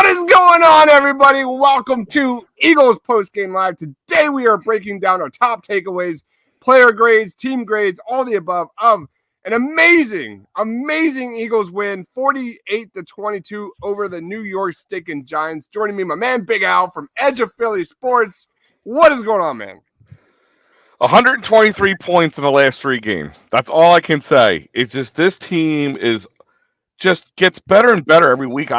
is going on, everybody? Welcome to Eagles Postgame Live. Today we are breaking down our top takeaways, player grades, team grades, all the above of an amazing Eagles win, 48-22 over the New York Stickin' Giants. Joining me, my man Big Al from Edge of Philly Sports. What is going on, man? 123 points in the last 3 games. That's all I can say. It's just this team just gets better and better every week.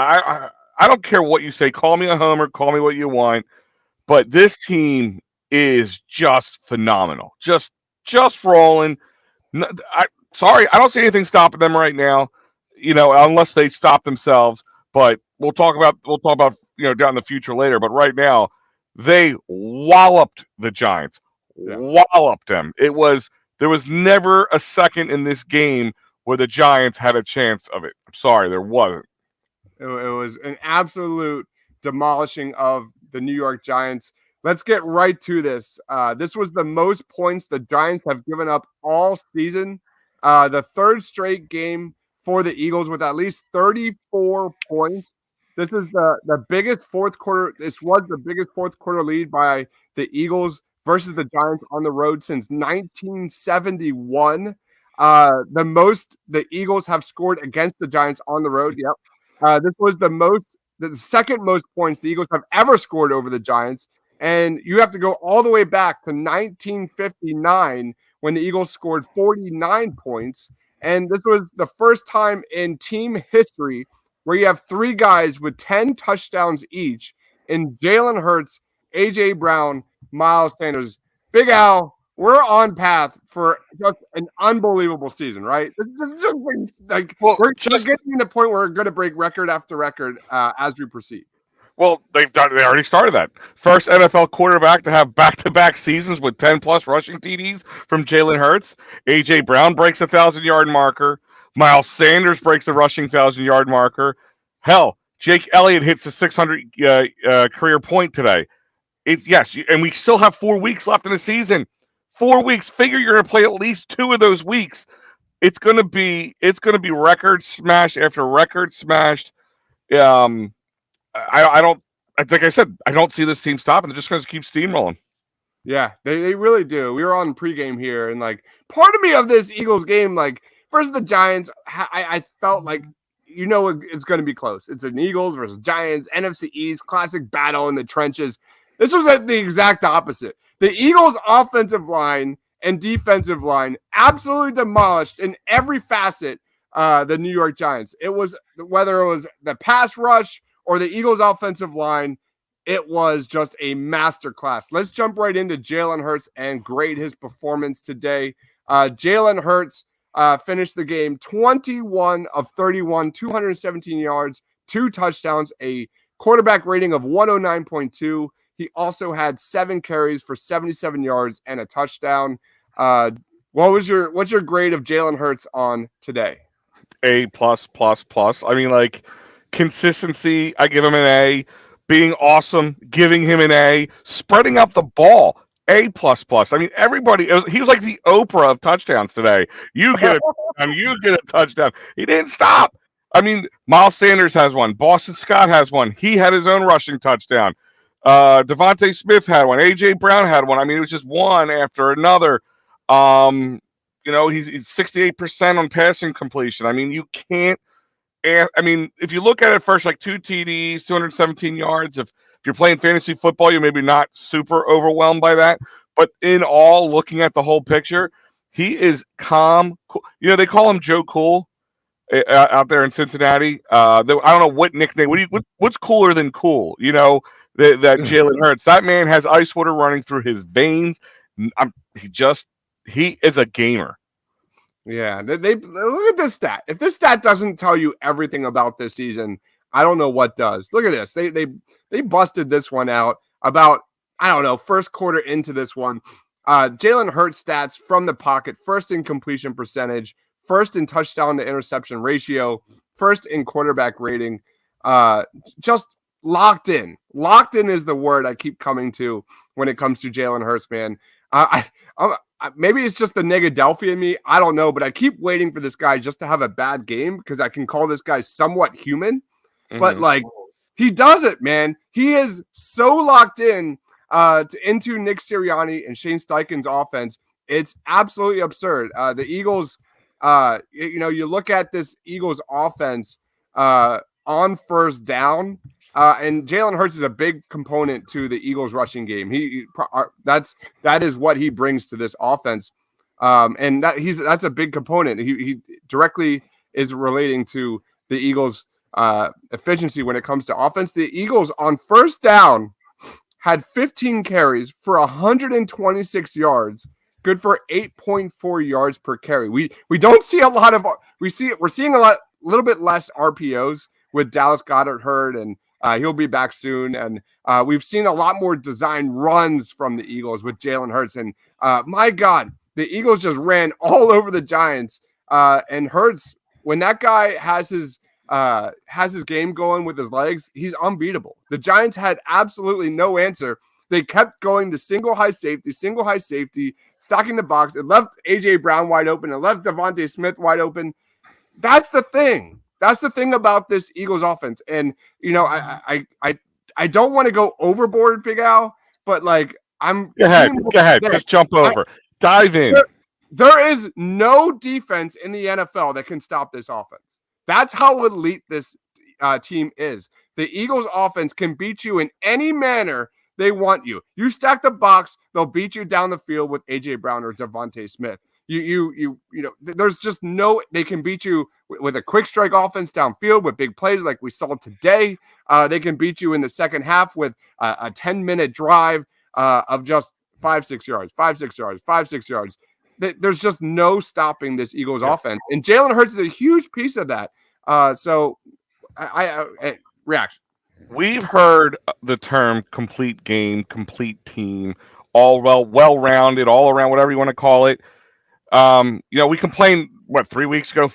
I don't care what you say. Call me a homer. Call me what you want. But this team is just phenomenal. Just rolling. Sorry, I don't see anything stopping them right now. Unless they stop themselves. But we'll talk about down in the future later. But right now, they walloped the Giants. Yeah. Walloped them. There was never a second in this game where the Giants had a chance of it. I'm sorry, there wasn't. It was an absolute demolishing of the New York Giants. Let's get right to this. This was the most points the Giants have given up all season. The third straight game for the Eagles with at least 34 points. This is the biggest fourth quarter. This was the biggest fourth quarter lead by the Eagles versus the Giants on the road since 1971. The most the Eagles have scored against the Giants on the road. Yep. This was the second most points the Eagles have ever scored over the Giants. And you have to go all the way back to 1959 when the Eagles scored 49 points. And this was the first time in team history where you have 3 guys with 10 touchdowns each in Jalen Hurts, A.J. Brown, Miles Sanders. Big Al, we're on path for just an unbelievable season, right? This is just like we're getting to the point where we're going to break record after record as we proceed. Well, they already started that. First NFL quarterback to have back-to-back seasons with 10-plus rushing TDs from Jalen Hurts. A.J. Brown breaks the 1,000-yard marker. Miles Sanders breaks the rushing 1,000-yard marker. Hell, Jake Elliott hits the 600 career point today. And we still have 4 weeks left in the season. 4 weeks. Figure you're going to play at least 2 of those weeks. It's going to be record smash after record smashed. I don't, like I said, I don't see this team stopping. They're just going to keep steamrolling. Yeah, they really do. We were on pregame here, and like part of me of this Eagles game, like versus the Giants, I felt like it's going to be close. It's an Eagles versus Giants, NFC East, classic battle in the trenches. This was the exact opposite. The Eagles' offensive line and defensive line absolutely demolished in every facet the New York Giants. It was whether it was the pass rush or the Eagles' offensive line, it was just a masterclass. Let's jump right into Jalen Hurts and grade his performance today. Jalen Hurts finished the game 21 of 31, 217 yards, 2 touchdowns, a quarterback rating of 109.2. He also had 7 carries for 77 yards and a touchdown. What's your grade of Jalen Hurts on today? A+++. I mean, like, consistency, I give him an A. Being awesome, giving him an A. Spreading out the ball, A++. I mean, he was like the Oprah of touchdowns today. You get a touchdown, you get a touchdown. He didn't stop. I mean, Miles Sanders has one. Boston Scott has one. He had his own rushing touchdown. Devontae Smith had one. A.J. Brown had one. I mean, it was just one after another. He's 68% on passing completion. I mean, you can't. I mean, if you look at it first, like 2 TDs, 217 yards. If you're playing fantasy football, you're maybe not super overwhelmed by that. But in all, looking at the whole picture, he is calm. Cool. They call him Joe Cool out there in Cincinnati. I don't know what nickname. What's cooler than cool? That Jalen Hurts. That man has ice water running through his veins. He is a gamer. Yeah, they look at this stat. If this stat doesn't tell you everything about this season, I don't know what does. Look at this. They busted this one out about, I don't know, first quarter into this one. Jalen Hurts stats from the pocket: first in completion percentage, first in touchdown to interception ratio, first in quarterback rating. Just locked in. Locked in is the word I keep coming to when it comes to Jalen Hurts, man. Maybe it's just the Negadelphia in me. I don't know, but I keep waiting for this guy just to have a bad game because I can call this guy somewhat human. Mm-hmm. But like, He does it, man. He is so locked in into Nick Sirianni and Shane Steichen's offense. It's absolutely absurd. The Eagles, you look at this Eagles offense on first down, and Jalen Hurts is a big component to the Eagles rushing game. That is what he brings to this offense, and that's a big component. He directly is relating to the Eagles' efficiency when it comes to offense. The Eagles on first down had 15 carries for 126 yards, good for 8.4 yards per carry. We don't see a lot of we're seeing a little bit less RPOs with Dallas Goedert hurt, and he'll be back soon. And we've seen a lot more design runs from the Eagles with Jalen Hurts. And my God, the Eagles just ran all over the Giants. And Hurts, when that guy has his game going with his legs, he's unbeatable. The Giants had absolutely no answer. They kept going to single high safety, stacking the box. It left A.J. Brown wide open. It left Devontae Smith wide open. That's the thing. That's the thing about this Eagles offense. And, I don't want to go overboard, Big Al, but like Go ahead. Just jump over. Dive in. There is no defense in the NFL that can stop this offense. That's how elite this team is. The Eagles offense can beat you in any manner they want you. You stack the box, they'll beat you down the field with A.J. Brown or Devontae Smith. There's just they can beat you with a quick strike offense downfield with big plays like we saw today. They can beat you in the second half with a 10-minute drive of just 5-6 yards, 5-6 yards. There's just no stopping this Eagles offense. And Jalen Hurts is a huge piece of that. So I reaction. We've heard the term complete game, complete team, all well-rounded, all around, whatever you want to call it. We complained 4 weeks ago.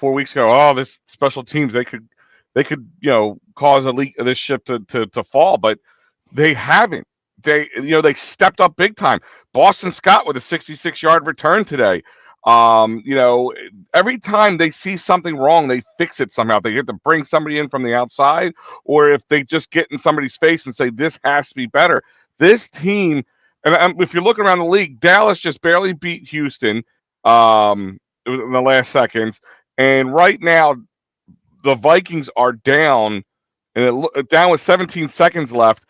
Oh, this special teams, they could cause this ship to fall, but they haven't. They stepped up big time. Boston Scott with a 66-yard return today. Every time they see something wrong, they fix it somehow. They get to bring somebody in from the outside, or if they just get in somebody's face and say, this has to be better. This team, and if you're looking around the league, Dallas just barely beat Houston in the last seconds. And right now, the Vikings are down, and down with 17 seconds left.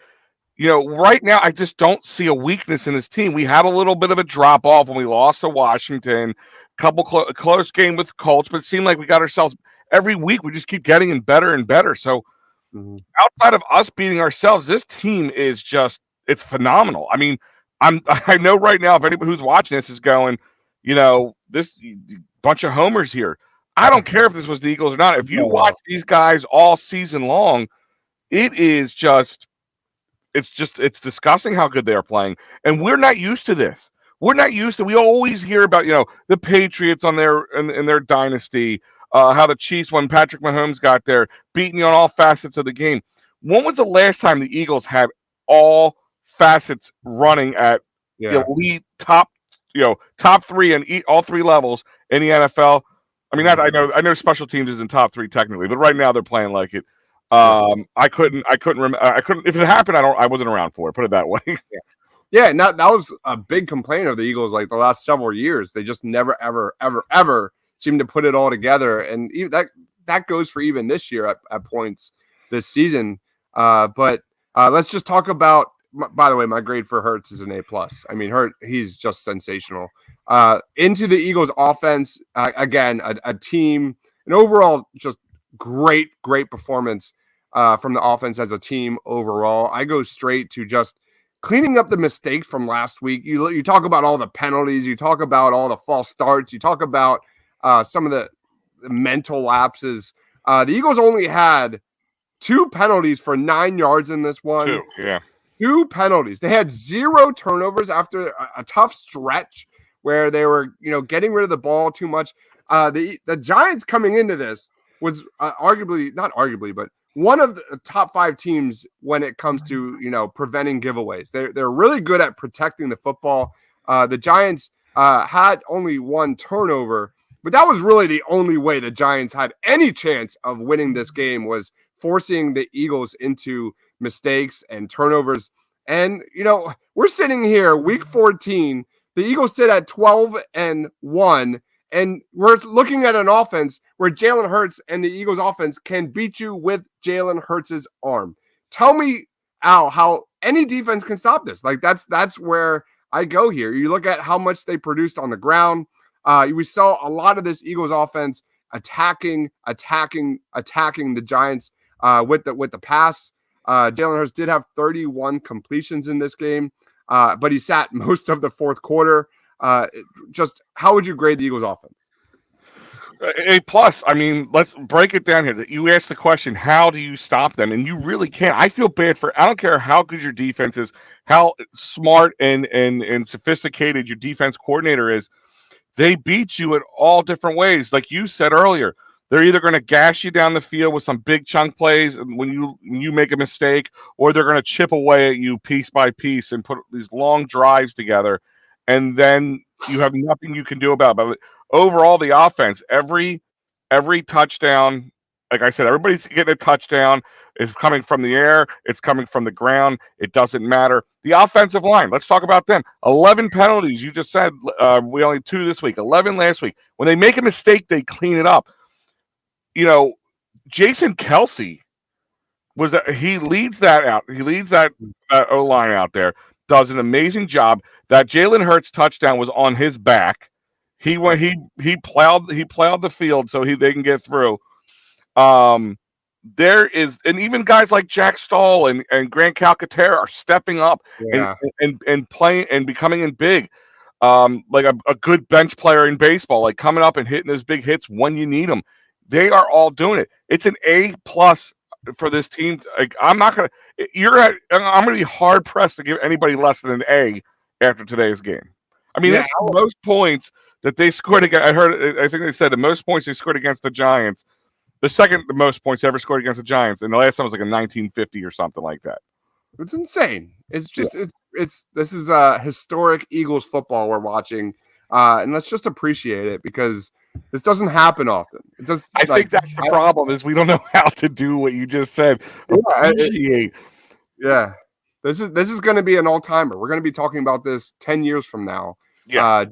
Right now, I just don't see a weakness in this team. We had a little bit of a drop off when we lost to Washington, couple close game with Colts, but it seemed like we got ourselves every week. We just keep getting in better and better. So outside of us beating ourselves, this team is it's phenomenal. I mean, I know right now, if anybody who's watching this is going, this bunch of homers here. I don't care if this was the Eagles or not. If you watch these guys all season long, it's disgusting how good they are playing. And we're not used to this. We always hear about, the Patriots on in their dynasty, how the Chiefs, when Patrick Mahomes got there, beating you on all facets of the game. When was the last time the Eagles had all facets running at elite top three and all three levels in the NFL? I mean, I know special teams isn't top three technically, but right now they're playing like it. I couldn't remember. If it happened, I wasn't around for it. Put it that way. Yeah, and that was a big complaint of the Eagles like the last several years. They just never, ever, ever, ever seem to put it all together, and that goes for even this year at points this season. But let's just talk about. By the way, my grade for Hurts is an A+. I mean, he's just sensational. Into the Eagles offense, again, a team, an overall just great performance from the offense as a team overall. I go straight to just cleaning up the mistakes from last week. You talk about all the penalties, you talk about all the false starts, you talk about some of the mental lapses. The Eagles only had 2 penalties for 9 yards in this one. 2 penalties. They had 0 turnovers after a tough stretch where they were, getting rid of the ball too much. The Giants coming into this was not arguably, but one of the top 5 teams when it comes to, preventing giveaways. They're really good at protecting the football. The Giants had only 1 turnover, but that was really the only way the Giants had any chance of winning this game, was forcing the Eagles into mistakes and turnovers. And, we're sitting here week 14. The Eagles sit at 12-1. And we're looking at an offense where Jalen Hurts and the Eagles offense can beat you with Jalen Hurts' arm. Tell me, Al, how any defense can stop this. Like that's where I go here. You look at how much they produced on the ground. We saw a lot of this Eagles offense attacking the Giants with the pass. Jalen Hurts did have 31 completions in this game, but he sat most of the fourth quarter. Just how would you grade the Eagles offense? A plus. I mean, let's break it down here. You asked the question, how do you stop them? And you really can't. I feel bad I don't care how good your defense is, how smart and sophisticated your defense coordinator is. They beat you in all different ways. Like you said earlier, they're either going to gash you down the field with some big chunk plays when you make a mistake, or they're going to chip away at you piece by piece and put these long drives together, and then you have nothing you can do about it. But overall, the offense, every touchdown, like I said, everybody's getting a touchdown. It's coming from the air. It's coming from the ground. It doesn't matter. The offensive line, let's talk about them. 11 penalties. You just said we only 2 this week, 11 last week. When they make a mistake, they clean it up. Jason Kelce he leads that out. He leads that O-line out there, does an amazing job. That Jalen Hurts touchdown was on his back. He plowed the field so they can get through. There is, and even guys like Jack Stoll and Grant Calcaterra are stepping up and playing and becoming in big, like a good bench player in baseball, like coming up and hitting those big hits when you need them. They are all doing it. It's an A+ for this team. Like, I'm going to be hard pressed to give anybody less than an A after today's game. I mean, it's the most points that they scored against. I think they said the most points they scored against the Giants. The second the most points ever scored against the Giants, and the last time was like in 1950 or something like that. It's insane. It's just this is a historic Eagles football we're watching, and let's just appreciate it because this doesn't happen often. It does. I think that's the problem is we don't know how to do what you just said. Appreciate. This is going to be an all-timer. We're going to be talking about this 10 years from now. Yeah.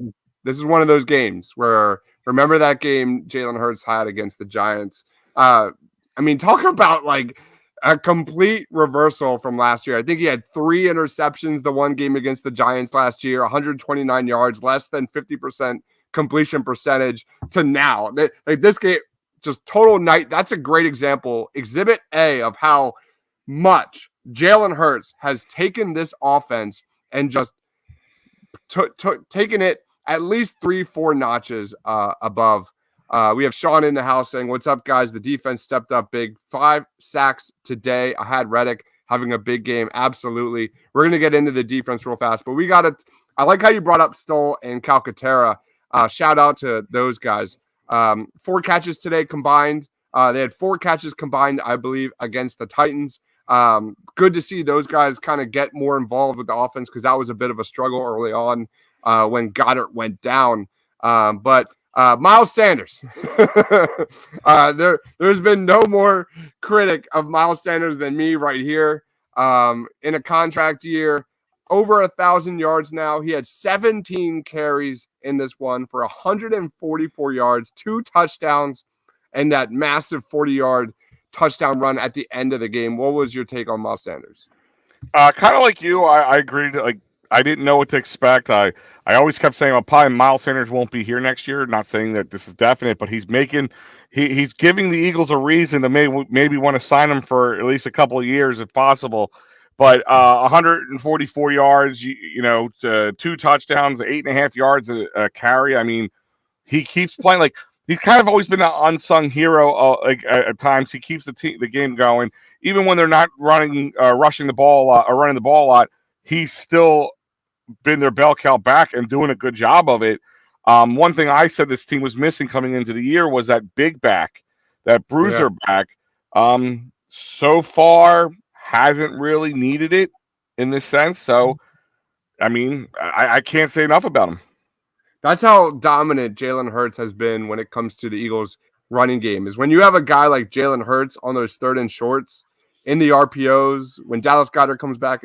This is one of those games where remember that game Jalen Hurts had against the Giants. I mean, talk about like a complete reversal from last year. I think he had 3 interceptions the one game against the Giants last year, 129 yards, less than 50% completion percentage to now. Like this game, just total night. That's a great example. Exhibit A of how much Jalen Hurts has taken this offense and just taken it at least 3-4 notches above. We have Sean in the house saying, "What's up, guys? The defense stepped up big. 5 sacks today. I had Reddick having a big game. Absolutely. We're going to get into the defense real fast, but I like how you brought up Stoll and Calcaterra. Shout out to those guys. 4 catches today combined. They had 4 catches combined, I believe, against the Titans. Good to see those guys kind of get more involved with the offense because that was a bit of a struggle early on when Goddard went down. But Miles Sanders, there's been no more critic of Miles Sanders than me right here. In a contract year, over 1,000 yards now. He had 17 carries in this one for 144 yards, 2 touchdowns, and that massive 40-yard touchdown run at the end of the game. What was your take on Miles Sanders? Kind of like you, I agreed. Like, I didn't know what to expect. I always kept saying, well, probably Miles Sanders won't be here next year. Not saying that this is definite, but he's giving the Eagles a reason to maybe want to sign him for at least a couple of years if possible. But 144 yards, 2 touchdowns, 8.5 yards a carry. I mean, he keeps playing like he's kind of always been an unsung hero. At times, he keeps the game going, even when they're not rushing the ball a lot or running the ball a lot. He's still been their bell cow back and doing a good job of it. One thing I said this team was missing coming into the year was that big back, that bruiser back. So far, hasn't really needed it in this sense. So, I mean, I can't say enough about him. That's how dominant Jalen Hurts has been when it comes to the Eagles running game, is when you have a guy like Jalen Hurts on those 3rd and shorts, in the RPOs. When Dallas Goedert comes back,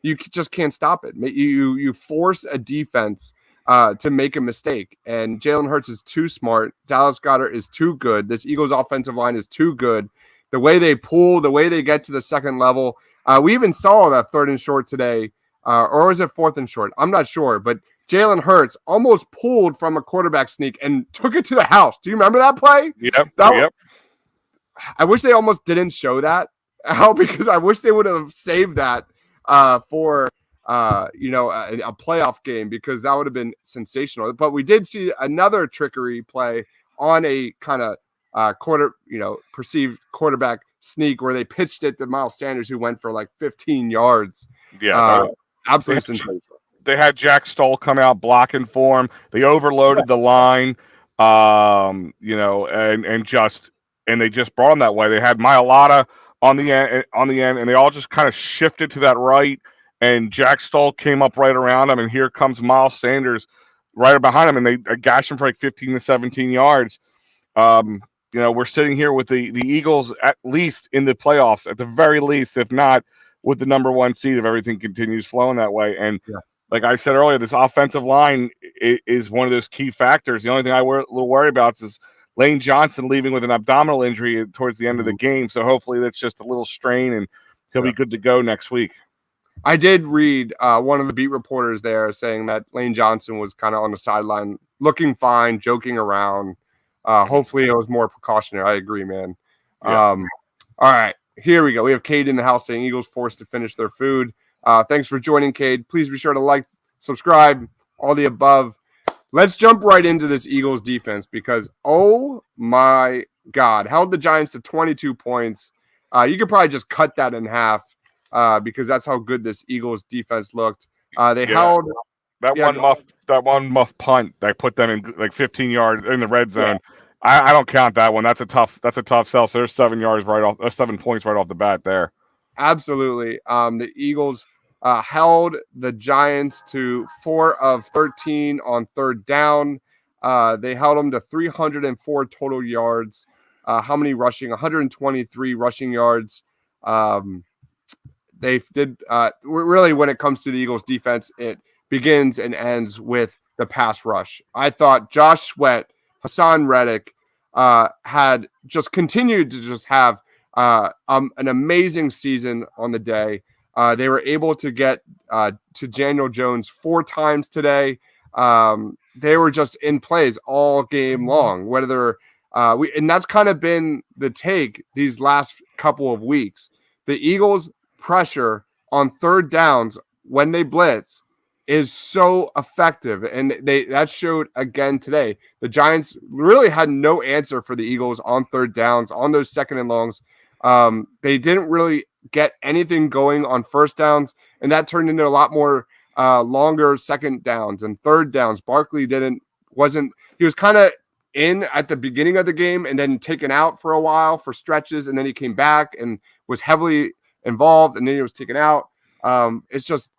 you just can't stop it. You force a defense to make a mistake, and Jalen Hurts is too smart. Dallas Goedert is too good. This Eagles offensive line is too good. The way they pull, the way they get to the second level. We even saw that 3rd and short today, or was it 4th and short? I'm not sure, but Jalen Hurts almost pulled from a quarterback sneak and took it to the house. Do you remember that play? Yep. I wish they almost didn't show that, because I wish they would have saved that for a playoff game, because that would have been sensational. But we did see another trickery play on a kind of perceived quarterback sneak where they pitched it to Miles Sanders, who went for like 15 yards. Yeah, absolutely sensational. They had Jack Stoll come out blocking for him. They overloaded the line, and they just brought him that way. They had Mailata on the end, and they all just kind of shifted to that right. And Jack Stoll came up right around him, and here comes Miles Sanders right behind him, and they gashed him for like 15 to 17 yards. We're sitting here with the Eagles at least in the playoffs, at the very least, if not with the number 1 seed, if everything continues flowing that way. And like I said earlier, this offensive line is one of those key factors. The only thing I'm a little worried about is Lane Johnson leaving with an abdominal injury towards the end of the game. So hopefully that's just a little strain, and he'll be good to go next week. I did read one of the beat reporters there saying that Lane Johnson was kind of on the sideline, looking fine, joking around. Hopefully it was more precautionary. I agree, man. All right, here we go. We have Cade in the house saying Eagles forced to finish their food. Thanks for joining, Cade. Please be sure to like, subscribe, all the above. Let's jump right into this Eagles defense, because, oh my God, held the Giants to 22 points. You could probably just cut that in half because that's how good this Eagles defense looked. They held that one muff punt that put them in like 15 yards in the red zone. I don't count that one. That's a tough sell. So there's 7 points right off the bat there. Absolutely. The Eagles held the Giants to 4 of 13 on 3rd down. They held them to 304 total yards. How many rushing? 123 rushing yards. They did really, when it comes to the Eagles defense, it begins and ends with the pass rush. I thought Josh Sweat, Hassan Reddick had just continued to just have an amazing season on the day. They were able to get to Daniel Jones 4 times today. They were just in plays all game long. And that's kind of been the take these last couple of weeks. The Eagles' pressure on 3rd downs when they blitz is so effective, and that showed again today. The Giants really had no answer for the Eagles on 3rd downs, on those 2nd and longs. They didn't really get anything going on 1st downs, and that turned into a lot more longer 2nd downs and 3rd downs. Barkley he was kind of in at the beginning of the game and then taken out for a while for stretches, and then he came back and was heavily involved, and then he was taken out. It's just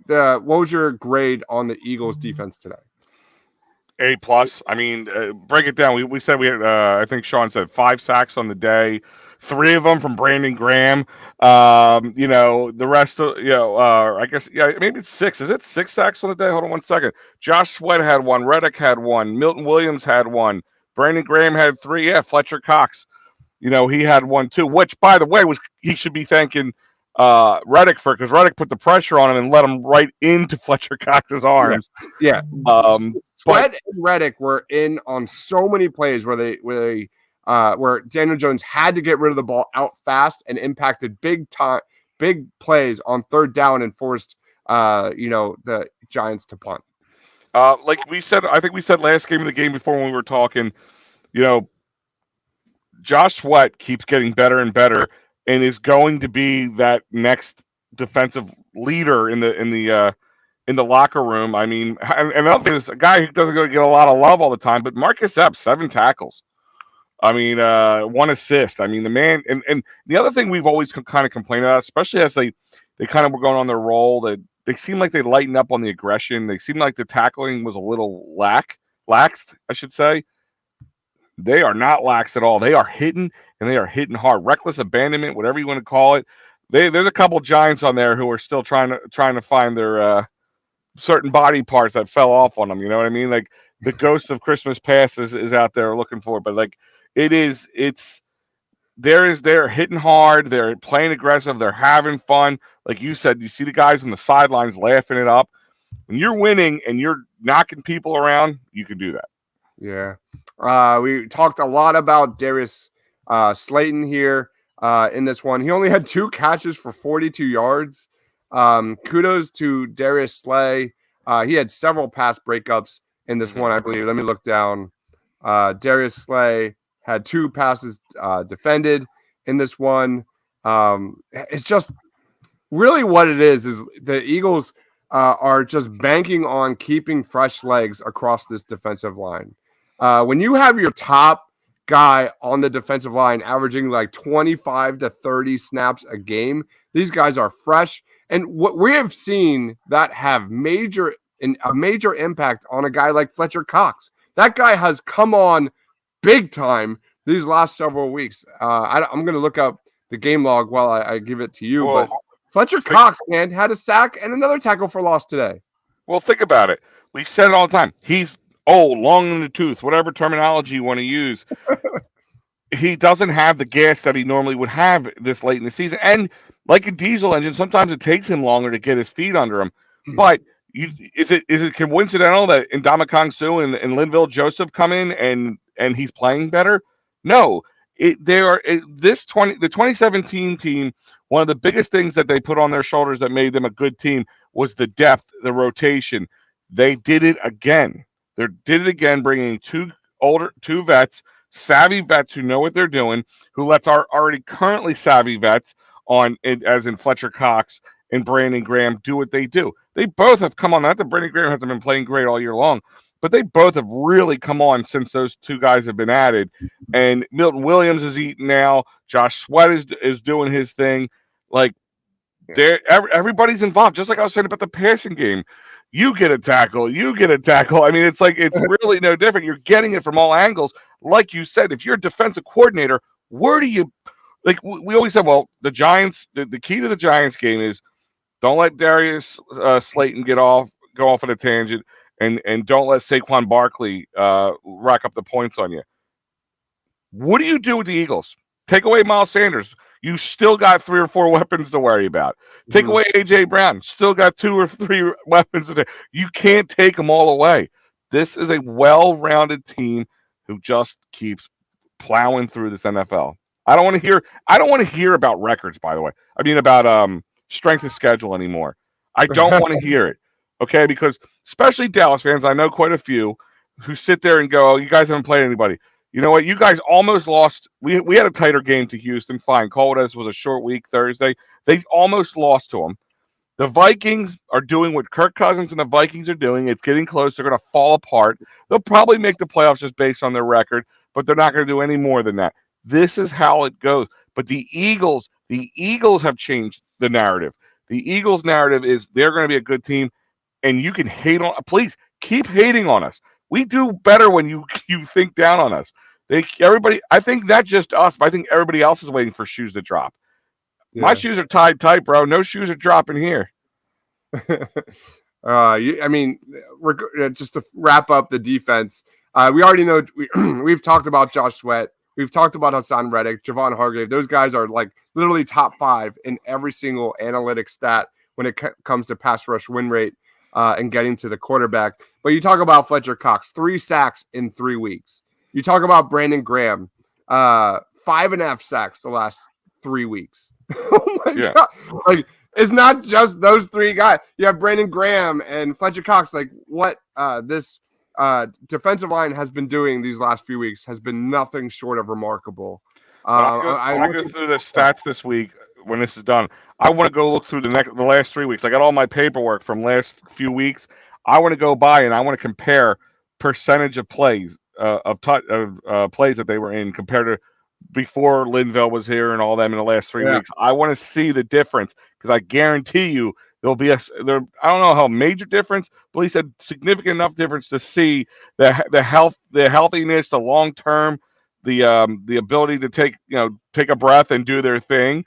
what was your grade on the Eagles defense today? A+. I mean, break it down. We said we had, I think Sean said 5 sacks on the day, 3 of them from Brandon Graham. The rest of, I guess, maybe it's 6. Is it 6 sacks on the day? Hold on one second. Josh Sweat had 1. Reddick had 1. Milton Williams had 1. Brandon Graham had 3. Yeah, Fletcher Cox, he had 1 too, which, by the way, he should be thanking Reddick for, because Reddick put the pressure on him and let him right into Fletcher Cox's arms. Yeah. Sweat and Reddick were in on so many plays where Daniel Jones had to get rid of the ball out fast and impacted big plays on 3rd down and forced the Giants to punt. Like we said, I think we said last game of the game before when we were talking, Josh Sweat keeps getting better and better, and is going to be that next defensive leader in the locker room. I mean, and another thing is a guy who doesn't get a lot of love all the time, but Marcus Epps, 7 tackles. I mean, 1 assist. I mean, the man, and the other thing we've always kind of complained about, especially as they kind of were going on their roll, that they seem like they lighten up on the aggression. They seem like the tackling was a little laxed, I should say. They are not lax at all. They are hitting and they are hitting hard. Reckless abandonment, whatever you want to call it. There's a couple Giants on there who are still trying to find their certain body parts that fell off on them. You know what I mean? Like the ghost of Christmas past is out there looking for it. But like they're hitting hard, they're playing aggressive, they're having fun. Like you said, you see the guys on the sidelines laughing it up. When you're winning and you're knocking people around, you can do that. Yeah. We talked a lot about Darius Slayton here in this one. He only had 2 catches for 42 yards. Kudos to Darius Slay. He had several pass breakups in this one, I believe. Let me look down. Darius Slay had 2 passes defended in this one. It's just really what it is the Eagles are just banking on keeping fresh legs across this defensive line. When you have your top guy on the defensive line averaging like 25 to 30 snaps a game, these guys are fresh. And what we have seen that have a major impact on a guy like Fletcher Cox. That guy has come on big time these last several weeks. I'm going to look up the game log while I give it to you. But Fletcher Cox, man, had a sack and another tackle for loss today. Well, think about it. We said it all the time. He's old, long in the tooth, whatever terminology you want to use. He doesn't have the gas that he normally would have this late in the season. And like a diesel engine, sometimes it takes him longer to get his feet under him. But is it coincidental that Ndamukong Suh and Linville Joseph come in and he's playing better? No. The 2017 team, one of the biggest things that they put on their shoulders that made them a good team was the depth, the rotation. They did it again. They did it again, bringing 2 vets, savvy vets who know what they're doing, who lets our already currently savvy vets on it, as in Fletcher Cox and Brandon Graham, do what they do. They both have come on. Not that Brandon Graham hasn't been playing great all year long, but they both have really come on since those 2 guys have been added. And Milton Williams is eating now. Josh Sweat is doing his thing. Like everybody's involved. Just like I was saying about the passing game. You get a tackle. I mean, it's really no different. You're getting it from all angles. Like you said, if you're a defensive coordinator, where do you like? We always said, well, the Giants. The key to the Giants game is don't let Darius Slayton go off on a tangent, and don't let Saquon Barkley rack up the points on you. What do you do with the Eagles? Take away Miles Sanders. You still got 3 or 4 weapons to worry about. Take away A.J. Brown. Still got 2 or 3 weapons today. You can't take them all away. This is a well-rounded team who just keeps plowing through this NFL. I don't want to hear about records, by the way. I mean about strength of schedule anymore. I don't want to hear it. Okay, because especially Dallas fans, I know quite a few who sit there and go, "Oh, you guys haven't played anybody." You know what? You guys almost lost. We had a tighter game to Houston. Fine. Call it as it was a short week Thursday. They almost lost to them. The Vikings are doing what Kirk Cousins and the Vikings are doing. It's getting close. They're going to fall apart. They'll probably make the playoffs just based on their record, but they're not going to do any more than that. This is how it goes. But the Eagles have changed the narrative. The Eagles' narrative is they're going to be a good team, and you can hate on. Please keep hating on us. We do better when you think down on us. Everybody, I think not just us, but I think everybody else is waiting for shoes to drop. Yeah. My shoes are tied tight, bro. No shoes are dropping here. I mean, just to wrap up the defense, we already know we've talked about Josh Sweat. We've talked about Hassan Reddick, Javon Hargrave. Those guys are like literally top 5 in every single analytic stat when it comes to pass rush win rate and getting to the quarterback. But you talk about Fletcher Cox, 3 sacks in 3 weeks. You talk about Brandon Graham, 5.5 sacks the last 3 weeks. Oh my God. Like, it's not just those 3 guys. You have Brandon Graham and Fletcher Cox. Like, what this defensive line has been doing these last few weeks has been nothing short of remarkable. I go through the stats this week when this is done. I want to go look through the last 3 weeks. I got all my paperwork from last few weeks. I want to go by and I want to compare percentage of plays plays that they were in compared to before Linville was here and all them in the last 3 weeks. I want to see the difference because I guarantee you there'll be I don't know how major difference, but he said significant enough difference to see the healthiness, the long term, the ability to take a breath and do their thing.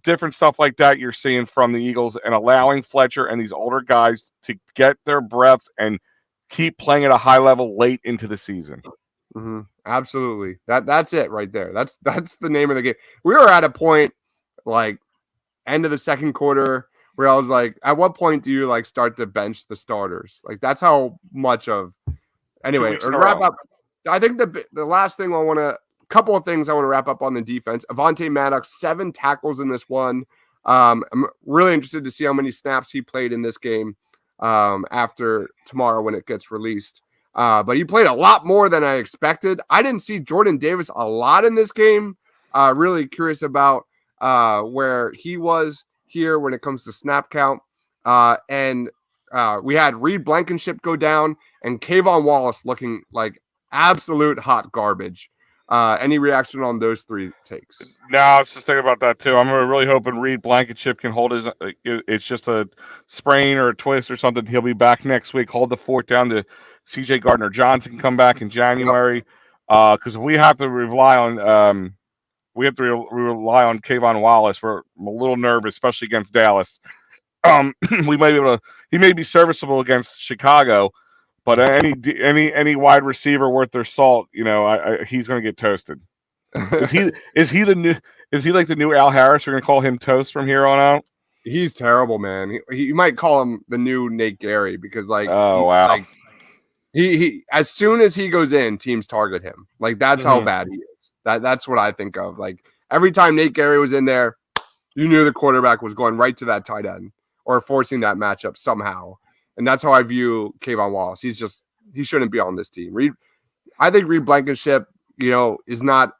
Different stuff like that you're seeing from the Eagles, and allowing Fletcher and these older guys to get their breaths and keep playing at a high level late into the season. Mm-hmm. Absolutely. That's it right there. That's the name of the game. We were at a point like end of the second quarter where I was like, at what point do you like start to bench the starters? Like that's how much of anyway, to wrap up. I think the last thing couple of things I want to wrap up on the defense. Avonte Maddox, 7 tackles in this one. I'm really interested to see how many snaps he played in this game after tomorrow when it gets released. But he played a lot more than I expected. I didn't see Jordan Davis a lot in this game. Really curious about where he was here when it comes to snap count. And we had Reed Blankenship go down and Kayvon Wallace looking like absolute hot garbage. Any reaction on those 3 takes? No, I was just thinking about that too. I'm really hoping Reed Blankenship can hold his. It's just a sprain or a twist or something. He'll be back next week. Hold the fort down to C.J. Gardner-Johnson can come back in January. Because we have to rely on Kayvon Wallace. We're a little nervous, especially against Dallas. We might be able to. He may be serviceable against Chicago. But any wide receiver worth their salt, he's going to get toasted. Is he like the new Al Harris? We're going to call him toast from here on out. He's terrible, man. He might call him the new Nate Gary because wow. He as soon as he goes in, teams target him. Like that's how bad he is. That's what I think of. Like every time Nate Gary was in there, you knew the quarterback was going right to that tight end or forcing that matchup somehow. And that's how I view Kayvon Wallace. He shouldn't be on this team. I think Reed Blankenship, is not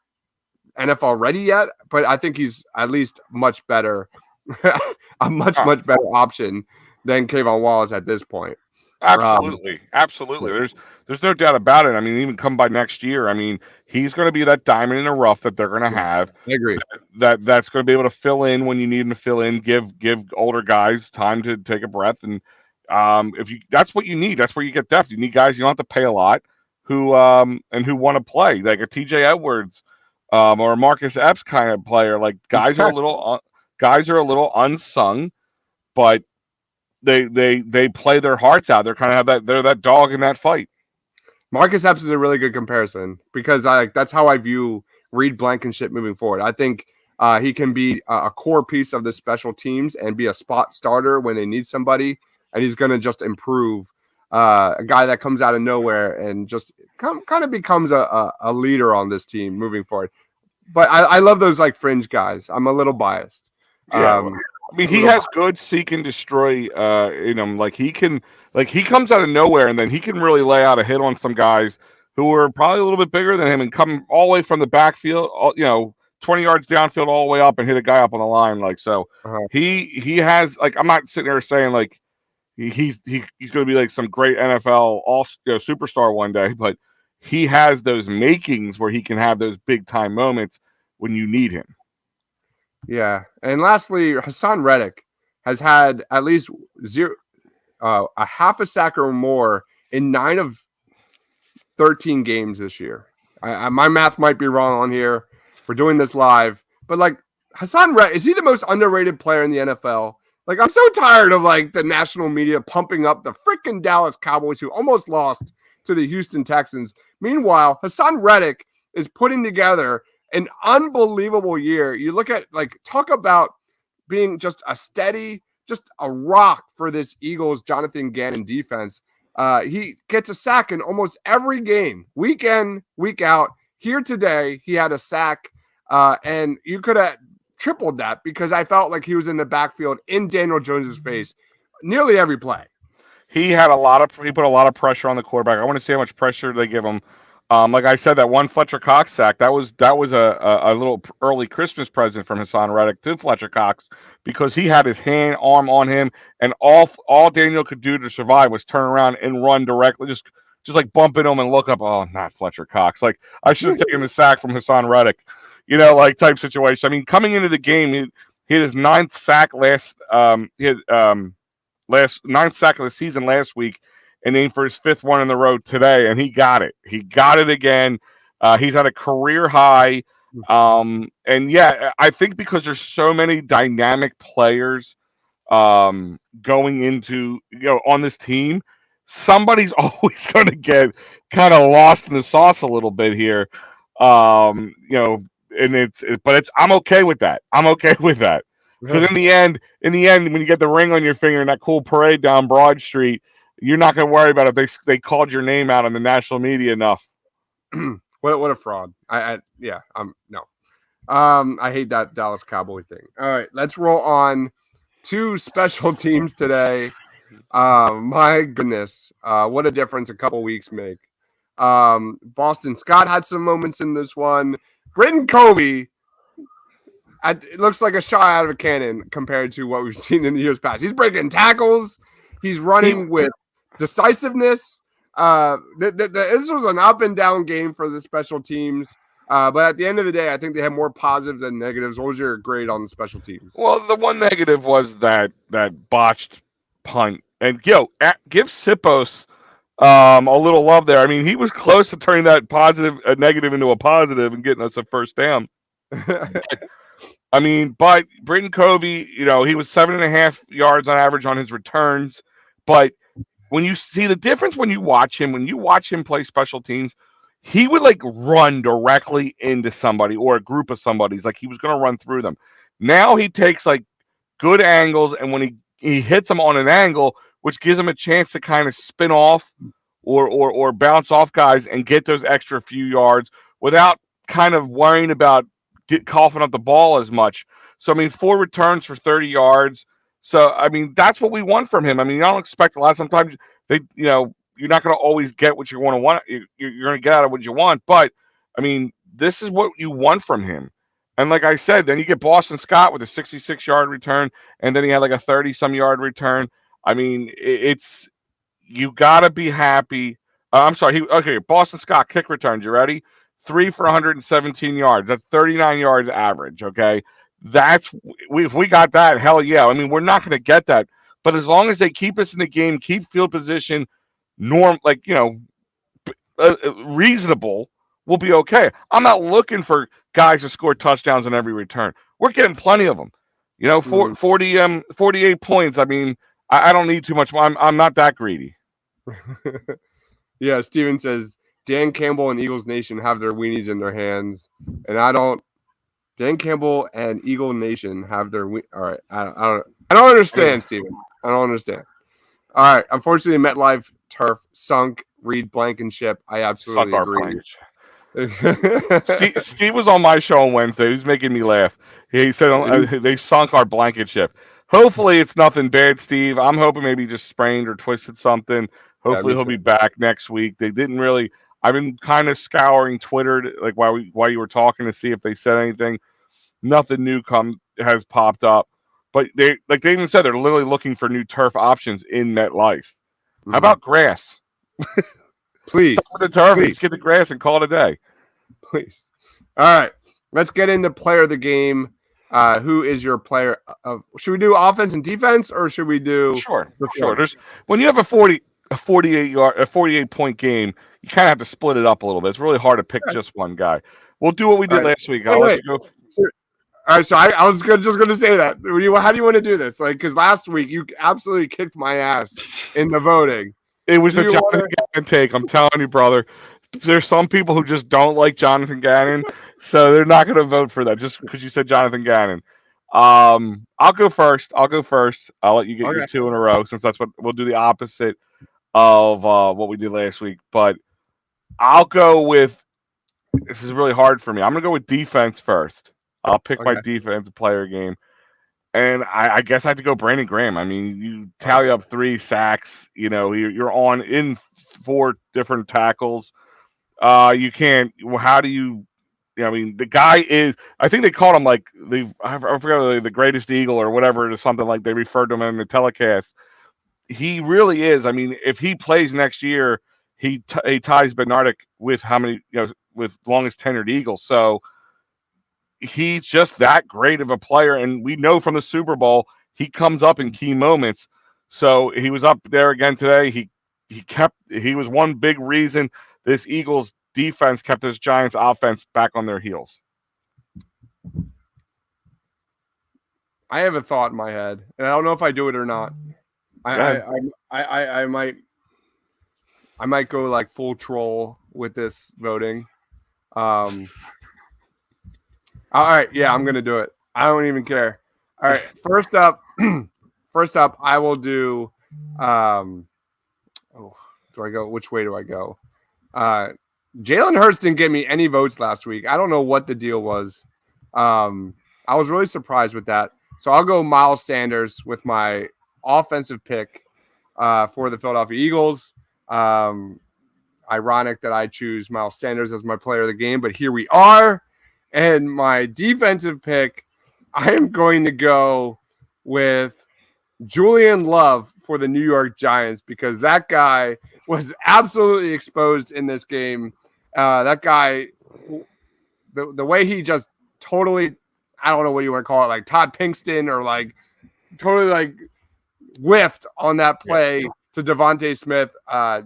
NFL ready yet, but I think he's at least much better, much better option than Kayvon Wallace at this point. Absolutely. There's no doubt about it. I mean, even come by next year, I mean, he's going to be that diamond in the rough that they're going to have. I agree. That's going to be able to fill in when you need him to fill in, give older guys time to take a breath. And that's what you need. That's where you get depth. You need guys you don't have to pay a lot who want to play, like a TJ Edwards or a Marcus Epps kind of player. Like guys are a little unsung, but they play their hearts out. They're kind of they're that dog in that fight. Marcus Epps is a really good comparison because that's how I view Reed Blankenship moving forward. I think he can be a core piece of the special teams and be a spot starter when they need somebody. And he's going to just improve a guy that comes out of nowhere and just kind of becomes a leader on this team moving forward. But I love those like fringe guys. I'm a little biased. Yeah, I mean, he has good seek and destroy in him. Like he comes out of nowhere and then he can really lay out a hit on some guys who are probably a little bit bigger than him and come all the way from the backfield, 20 yards downfield all the way up and hit a guy up on the line. Like, so he has, like, I'm not sitting there saying like he's going to be like some great NFL superstar one day, but he has those makings where he can have those big time moments when you need him. Yeah. And lastly, Hassan Reddick has had at least a half a sack or more in 9 of 13 games this year. My math might be wrong on here. We're doing this live, but like Hassan Reddick, is he the most underrated player in the NFL? Like, I'm so tired of like the national media pumping up the freaking Dallas Cowboys who almost lost to the Houston Texans. Meanwhile, Hassan Reddick is putting together an unbelievable year. You look at talk about being just a steady, just a rock for this Eagles Jonathan Gannon defense. He gets a sack in almost every game, week in, week out. Here today, he had a sack, and you could have tripled that because I felt like he was in the backfield in Daniel Jones's face nearly every play. He put a lot of pressure on the quarterback. I want to see how much pressure they give him. Like I said, that one Fletcher Cox sack, that was a little early Christmas present from Hassan Reddick to Fletcher Cox because he had his arm on him, and all Daniel could do to survive was turn around and run directly, just like bumping him and look up. Oh, not Fletcher Cox. Like, I should have taken the sack from Hassan Reddick, type situation. I mean, coming into the game, he had his 9th sack ninth sack of the season last week, and aimed for his 5th one in the road today, and he got it. He got it again. He's at a career high. And yeah, I think because there's so many dynamic players going into on this team, somebody's always going to get kind of lost in the sauce a little bit here. And but I'm okay with that. I'm okay with that because in the end, when you get the ring on your finger in that cool parade down Broad Street, you're not going to worry about if they called your name out on the national media enough. What a fraud. I hate that Dallas Cowboy thing. All right, let's roll on to special teams today. My goodness, what a difference a couple weeks make. Boston Scott had some moments in this one. Britton Covey, it looks like a shot out of a cannon compared to what we've seen in the years past. He's breaking tackles. He's running with decisiveness. This was an up and down game for the special teams. But at the end of the day, I think they had more positives than negatives. What was your grade on the special teams? Well, the one negative was that botched punt. And give Sipos a little love there. I mean, he was close to turning that negative into a positive and getting us a first down. I mean, but Britton Covey, he was 7.5 yards on average on his returns. But when you see the difference when you watch him play special teams, he would run directly into somebody or a group of somebody's, like he was going to run through them. Now he takes good angles, and when he hits them on an angle, which gives him a chance to kind of spin off or bounce off guys and get those extra few yards without kind of worrying about coughing up the ball as much. So, I mean, 4 returns for 30 yards. So, I mean, that's what we want from him. I mean, you don't expect a lot. Sometimes you're not going to always get what you want. You're going to get out of what you want. But, I mean, this is what you want from him. And like I said, then you get Boston Scott with a 66-yard return, and then he had a 30-some yard return. I mean, you got to be happy. Boston Scott kick returns. You ready? 3 for 117 yards. That's 39 yards average, okay? If we got that, hell yeah. I mean, we're not going to get that. But as long as they keep us in the game, keep field position reasonable, we'll be okay. I'm not looking for guys to score touchdowns on every return. We're getting plenty of them. 48 points. I mean, I don't need too much. I'm not that greedy. Yeah, Steven says Dan Campbell and Eagles Nation have their weenies in their hands, and I don't. Dan Campbell and Eagle Nation have their all right. I don't understand, Steven. I don't understand. All right. Unfortunately, MetLife turf sunk Reed Blankenship. I absolutely agree. Steve was on my show on Wednesday. He was making me laugh. He said they sunk our Blankenship. Hopefully, it's nothing bad, Steve. I'm hoping maybe he just sprained or twisted something. Hopefully, he'll be back next week. They didn't really. I've been kind of scouring Twitter while you were talking to see if they said anything. Nothing new has popped up, but they even said they're literally looking for new turf options in MetLife. Mm-hmm. How about grass? Please, the turf. Please get the grass and call it a day. Please. All right, let's get into player of the game. Who is your player of? Should we do offense and defense, or should we do? Sure. When you have a 48 point game, you kind of have to split it up a little bit. It's really hard to pick just one guy. We'll do what we did last week. I'll let you go. All right, so I was just going to say that. How do you want to do this? Because last week you absolutely kicked my ass in the voting. It was a Jonathan Gannon take. I'm telling you, brother. There's some people who just don't like Jonathan Gannon, so they're not going to vote for that just because you said Jonathan Gannon. I'll go first. I'll let you get your 2 in a row since that's what we'll do the opposite of what we did last week. But I'll go with. This is really hard for me. I'm going to go with defense first. I'll pick my defensive player game. And I guess I have to go Brandon Graham. I mean, you tally up 3 sacks. You're on in 4 different tackles. You can't. How do you? I mean, the guy is. I think they called him I forgot the greatest Eagle or whatever it is. Something like they referred to him in the telecast. He really is. I mean, if he plays next year, he ties Bednarik with how many? With longest tenured Eagles. So. He's just that great of a player, and we know from the Super Bowl he comes up in key moments. So he was up there again today. He was one big reason this Eagles defense kept this Giants offense back on their heels? I have a thought in my head, and I don't know if I do it or not. I might go like full troll with this voting. All right, yeah, I'm gonna do it. I don't even care. All right, first up, I will do. Do I go? Which way do I go? Jalen Hurts didn't get me any votes last week. I don't know what the deal was. I was really surprised with that. So I'll go Miles Sanders with my offensive pick for the Philadelphia Eagles. Ironic that I choose Miles Sanders as my player of the game, but here we are. And my defensive pick, I am going to go with Julian Love for the New York Giants because that guy was absolutely exposed in this game. That guy, the way he just totally, I don't know what you want to call it, like Todd Pinkston or like totally like whiffed on that play to Devontae Smith,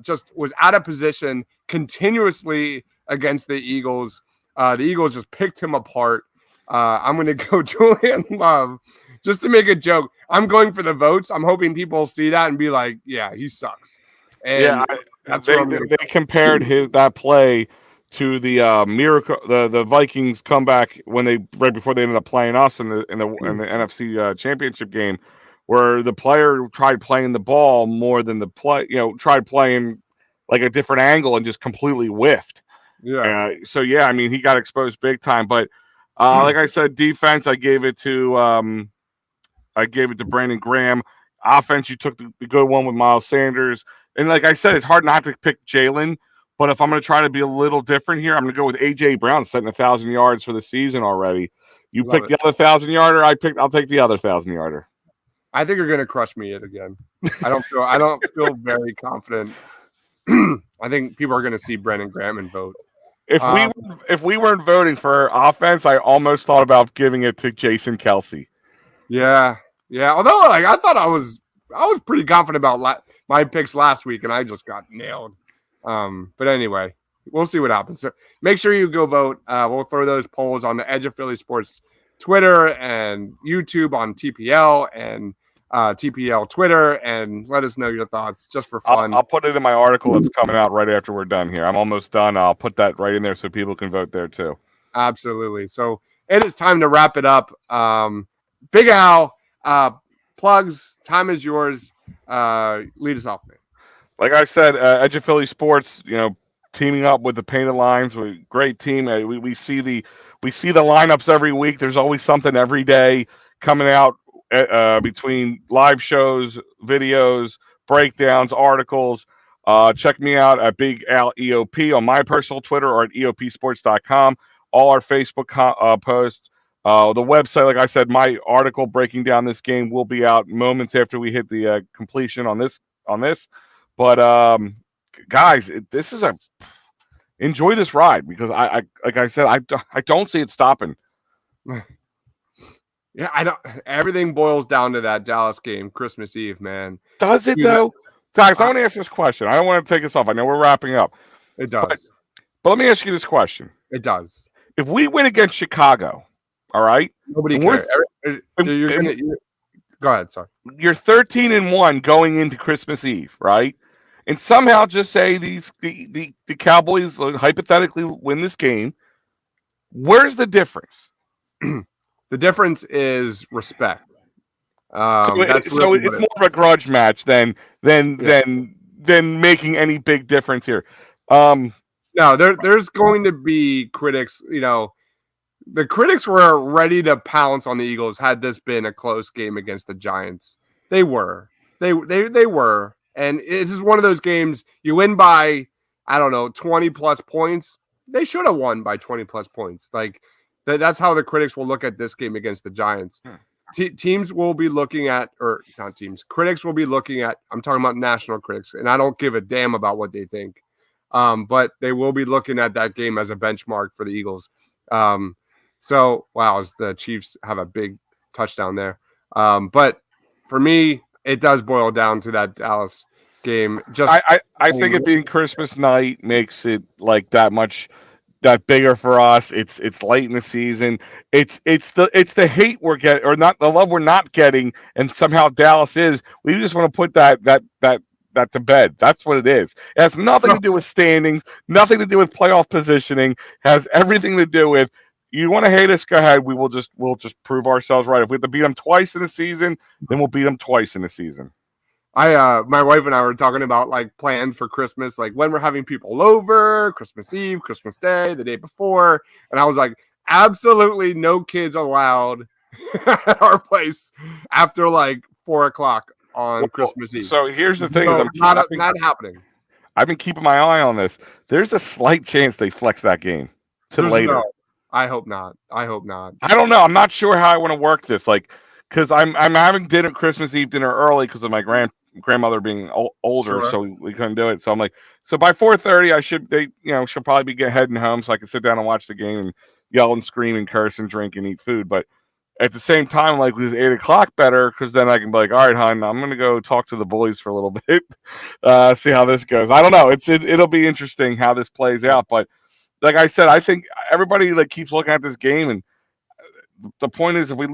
just was out of position continuously against the Eagles. The Eagles just picked him apart. I'm going to go Julian Love just to make a joke. I'm going for the votes. I'm hoping people see that and be like, yeah, he sucks. And they compared that play to the miracle, the Vikings comeback right before they ended up playing us in the NFC Championship game, where the player tried playing the ball more than the play, tried playing like a different angle and just completely whiffed. Yeah. So yeah, I mean, he got exposed big time. But like I said, defense, I gave it to Brandon Graham. Offense, you took the good one with Miles Sanders. And like I said, it's hard not to pick Jalen. But if I'm going to try to be a little different here, I'm going to go with A.J. Brown, setting 1,000 yards for the season already. You pick the other 1,000-yarder. I'll take the other 1,000-yarder. I think you're going to crush me yet again. I don't feel very confident. I think people are going to see Brandon Graham and vote. If we weren't voting for offense, I almost thought about giving it to Jason Kelce. Yeah. Although, like, I thought I was pretty confident about my picks last week, and I just got nailed. But anyway, we'll see what happens. So make sure you go vote. We'll throw those polls on the Edge of Philly Sports Twitter and YouTube on TPL and TPL Twitter, and let us know your thoughts just for fun. I'll put it in my article that's coming out right after we're done here. I'm almost done. I'll put that right in there so people can vote there too. Absolutely. So it is time to wrap it up. Big Al, plugs, time is yours. Lead us off, man. Like I said, Edge of Philly Sports, teaming up with the Painted Lines, great team. We see the lineups every week. There's always something every day coming out between live shows, videos, breakdowns, articles. Check me out at Big Al EOP on my personal Twitter or at EOPsports.com. All our Facebook posts. The website, like I said, my article breaking down this game will be out moments after we hit the completion on this. But guys, this is enjoy this ride because I like I said, I don't see it stopping. Yeah, I don't. Everything boils down to that Dallas game, Christmas Eve, man. Does it though? Guys, I want to ask this question. I don't want to take this off. I know we're wrapping up. It does. But let me ask you this question. It does. If we win against Chicago, all right? Nobody cares. Go ahead, sorry. You're 13-1 going into Christmas Eve, right? And somehow just say the Cowboys hypothetically win this game. Where's the difference? The difference is respect. So it's more of a grudge match than making any big difference here. No, there's going to be critics. The critics were ready to pounce on the Eagles had this been a close game against the Giants. They were. They were. And this is one of those games you win by, 20 plus points. They should have won by 20 plus points. Like that's how the critics will look at this game against the Giants. Teams will be looking at, or not teams, critics will be looking at, I'm talking about national critics, and I don't give a damn about what they think. But they will be looking at that game as a benchmark for the Eagles. So, wow, the Chiefs have a big touchdown there. But for me, it does boil down to that Dallas game. Just I think it being Christmas night makes it like that bigger for us. It's late in the season. It's the hate we're getting, or not the love we're not getting, and somehow Dallas is. We just want to put that to bed. That's what it is. It has nothing to do with standings, nothing to do with playoff positioning. Has everything to do with, you want to hate us, go ahead. We'll just prove ourselves right. If we have to beat them twice in the season, then we'll beat them twice in the season. My wife and I were talking about like plans for Christmas, like when we're having people over, Christmas Eve, Christmas Day, the day before, and I was like, absolutely no kids allowed at our place after like 4:00 on Christmas Eve. So here's the thing: no, not happening. I've been keeping my eye on this. There's a slight chance they flex that game to later. No, I hope not. I hope not. I don't know. I'm not sure how I want to work this. Like, because I'm having Christmas Eve dinner early because of my grandmother being older, Sure. so we couldn't do it. So I'm like, so by 4:30, she'll probably be heading home, so I can sit down and watch the game and yell and scream and curse and drink and eat food. But at the same time, like, it's 8:00 better, because then I can be like, all right, hon, I'm gonna go talk to the boys for a little bit, see how this goes. I don't know. It'll be interesting how this plays out. But like I said, I think everybody like keeps looking at this game, and the point is, if we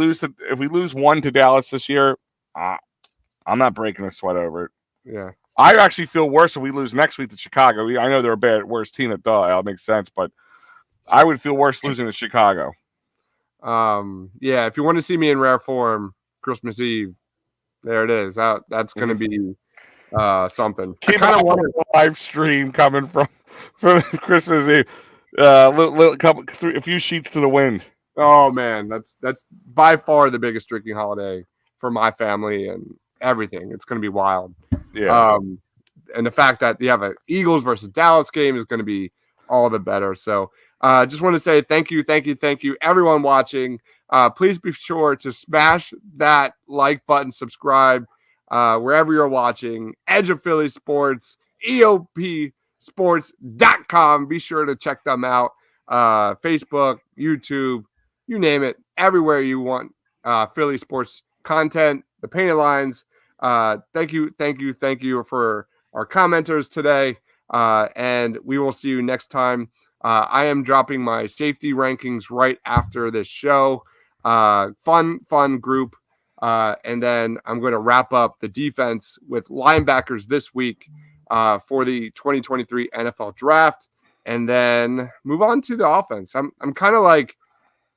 lose one to Dallas this year, I'm not breaking a sweat over it. Yeah. I actually feel worse if we lose next week to Chicago. I know they're a worse team at that makes sense, but I would feel worse losing to Chicago. Yeah, if you want to see me in rare form, Christmas Eve, there it is. That's going to be something. Keep I kind of want a live stream coming from Christmas Eve. A few sheets to the wind. Oh man, that's by far the biggest drinking holiday for my family and everything. It's going to be wild. Yeah. And the fact that you have an Eagles versus Dallas game is going to be all the better. So just want to say thank you, everyone watching. Please be sure to smash that like button, subscribe wherever you're watching. Edge of Philly Sports, EOPsports.com. Be sure to check them out. Facebook, YouTube, you name it, everywhere you want Philly sports content, the painted lines. Thank you for our commenters today. And we will see you next time. I am dropping my safety rankings right after this show. Fun group. And then I'm going to wrap up the defense with linebackers this week for the 2023 NFL draft, and then move on to the offense. I'm kind of like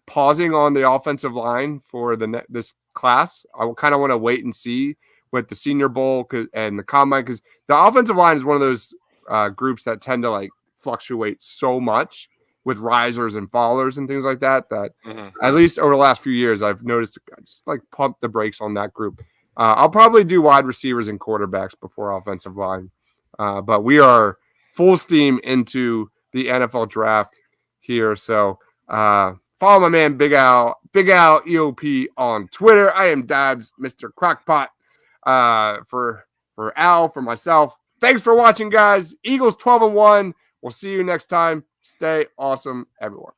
pausing on the offensive line for this class. I kind of want to wait and see with the Senior Bowl and the Combine, because the offensive line is one of those groups that tend to like fluctuate so much with risers and fallers and things like that, at least over the last few years, I've noticed just like pump the brakes on that group. I'll probably do wide receivers and quarterbacks before offensive line. But we are full steam into the NFL draft here. So follow my man Big Al EOP on Twitter. I am Dabs, Mr. Crockpot. For Al, for myself. Thanks for watching, guys. Eagles 12-1. We'll see you next time. Stay awesome, everyone.